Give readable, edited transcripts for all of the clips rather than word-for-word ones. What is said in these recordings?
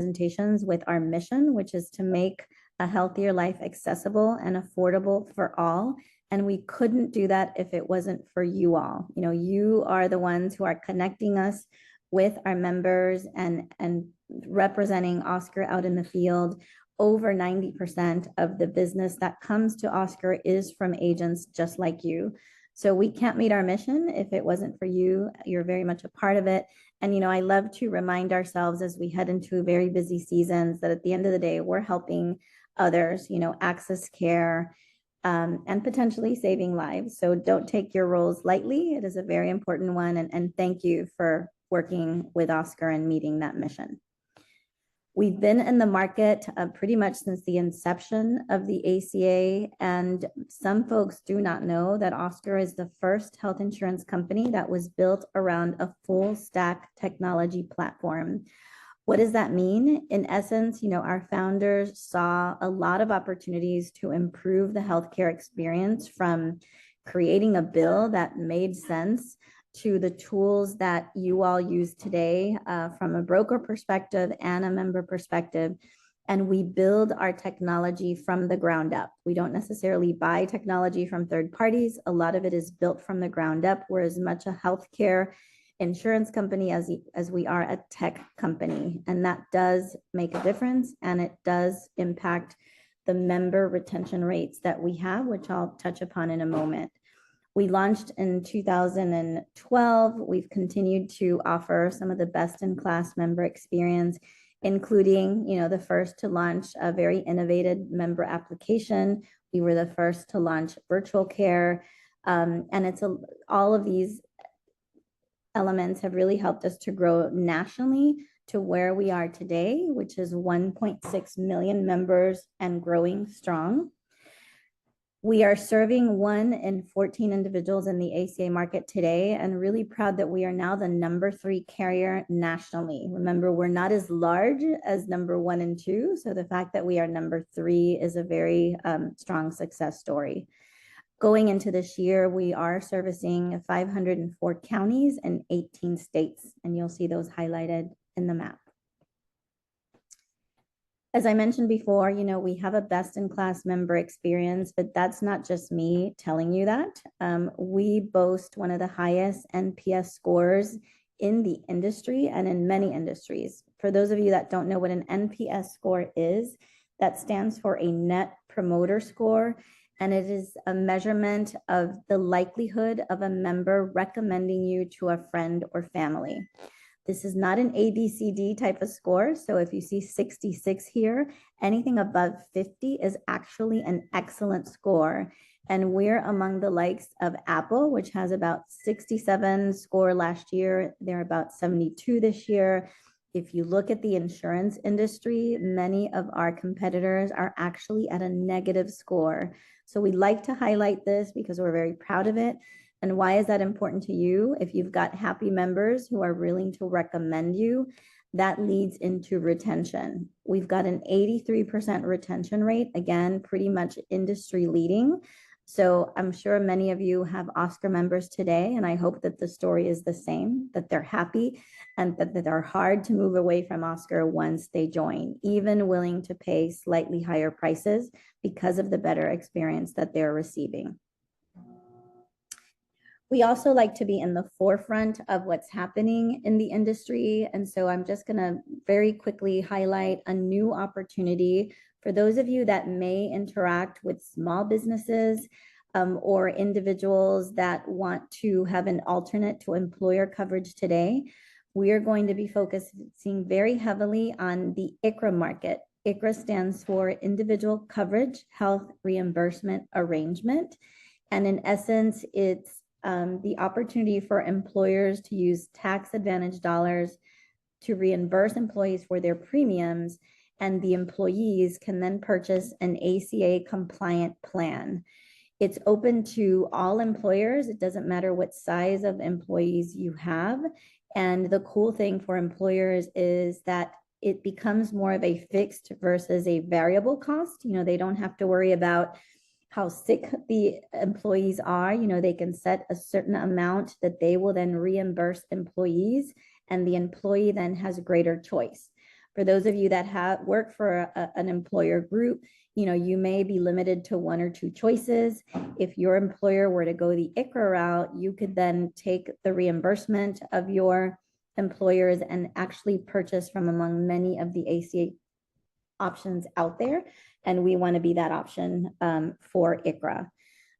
presentations with our mission, which is to make a healthier life accessible and affordable for all. And we couldn't do that if it wasn't for you all. You know, you are the ones who are connecting us with our members and representing Oscar out in the field. Over 90% of the business that comes to Oscar is from agents just like you. So we can't meet our mission if it wasn't for you. You're very much a part of it. And, you know, I love to remind ourselves as we head into very busy seasons that at the end of the day, we're helping others, you know, access care and potentially saving lives. So don't take your roles lightly. It is a very important one. And thank you for working with Oscar and meeting that mission. We've been in the market pretty much since the inception of the ACA, and some folks do not know that Oscar is the first health insurance company that was built around a full stack technology platform. What does that mean? In essence, you know, our founders saw a lot of opportunities to improve the healthcare experience, from creating a bill that made sense to the tools that you all use today from a broker perspective and a member perspective. And we build our technology from the ground up. We don't necessarily buy technology from third parties. A lot of it is built from the ground up. We're as much a healthcare insurance company as we are a tech company. And that does make a difference, and it does impact the member retention rates that we have, which I'll touch upon in a moment. We launched in 2012. We've continued to offer some of the best-in-class member experience, including, you know, the first to launch a very innovative member application. We were the first to launch virtual care, and all of these elements have really helped us to grow nationally to where we are today, which is 1.6 million members and growing strong. We are serving 1 in 14 individuals in the ACA market today, and really proud that we are now the #3 carrier nationally. Remember, we're not as large as #1 and 2, so the fact that we are #3 is a very strong success story. Going into this year, we are servicing 504 counties and 18 states, and you'll see those highlighted in the map. As I mentioned before, you know, we have a best-in-class member experience, but that's not just me telling you that. We boast one of the highest NPS scores in the industry and in many industries. For those of you that don't know what an NPS score is, that stands for a Net Promoter Score, and it is a measurement of the likelihood of a member recommending you to a friend or family. This is not an ABCD type of score. So if you see 66 here, anything above 50 is actually an excellent score. And we're among the likes of Apple, which has about 67 score last year. They're about 72 this year. If you look at the insurance industry, many of our competitors are actually at a negative score. So we like to highlight this because we're very proud of it. And why is that important to you? If you've got happy members who are willing to recommend you, that leads into retention. We've got an 83% retention rate, again, pretty much industry leading. So I'm sure many of you have Oscar members today, and I hope that the story is the same, that they're happy and that they're hard to move away from Oscar once they join, even willing to pay slightly higher prices because of the better experience that they're receiving. We also like to be in the forefront of what's happening in the industry. And so I'm just going to very quickly highlight a new opportunity for those of you that may interact with small businesses or individuals that want to have an alternate to employer coverage today. We are going to be focusing very heavily on the ICHRA market. ICHRA stands for Individual Coverage Health Reimbursement Arrangement. And in essence, it's the opportunity for employers to use tax advantage dollars to reimburse employees for their premiums, and the employees can then purchase an ACA compliant plan. It's open to all employers. It doesn't matter what size of employees you have. And the cool thing for employers is that it becomes more of a fixed versus a variable cost. You know, they don't have to worry about how sick the employees are. You know, they can set a certain amount that they will then reimburse employees, and the employee then has greater choice. For those of you that have work for an employer group, you may be limited to one or two choices. If your employer were to go the ICHRA route, you could then take the reimbursement of your employers and actually purchase from among many of the ACA options out there. And we want to be that option for ICHRA.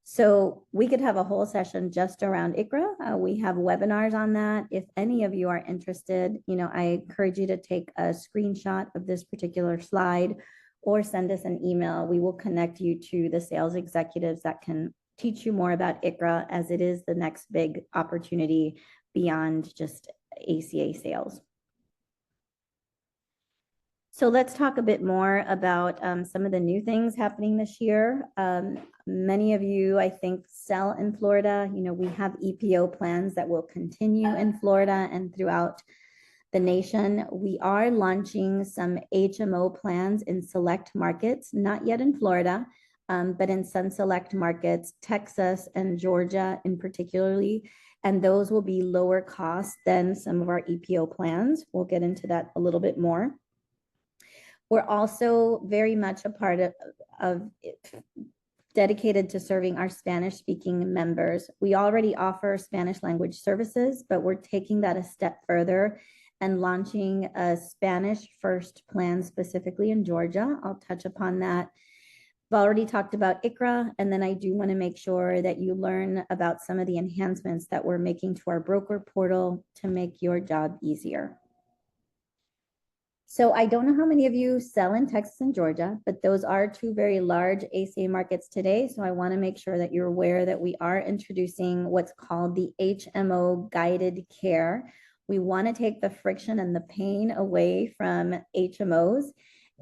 So we could have a whole session just around ICHRA. We have webinars on that. If any of you are interested, I encourage you to take a screenshot of this particular slide or send us an email. We will connect you to the sales executives that can teach you more about ICHRA, as it is the next big opportunity beyond just ACA sales. So let's talk a bit more about some of the new things happening this year. Many of you, I think, sell in Florida. We have EPO plans that will continue in Florida and throughout the nation. We are launching some HMO plans in select markets, not yet in Florida, but in some select markets, Texas and Georgia in particularly. And those will be lower cost than some of our EPO plans. We'll get into that a little bit more. We're also very much a part of dedicated to serving our Spanish-speaking members. We already offer Spanish language services, but we're taking that a step further and launching a Spanish first plan specifically in Georgia. I'll touch upon that. I've already talked about ICHRA, and then I do want to make sure that you learn about some of the enhancements that we're making to our broker portal to make your job easier. So I don't know how many of you sell in Texas and Georgia, but those are two very large ACA markets today. So I want to make sure that you're aware that we are introducing what's called the HMO guided care. We want to take the friction and the pain away from HMOs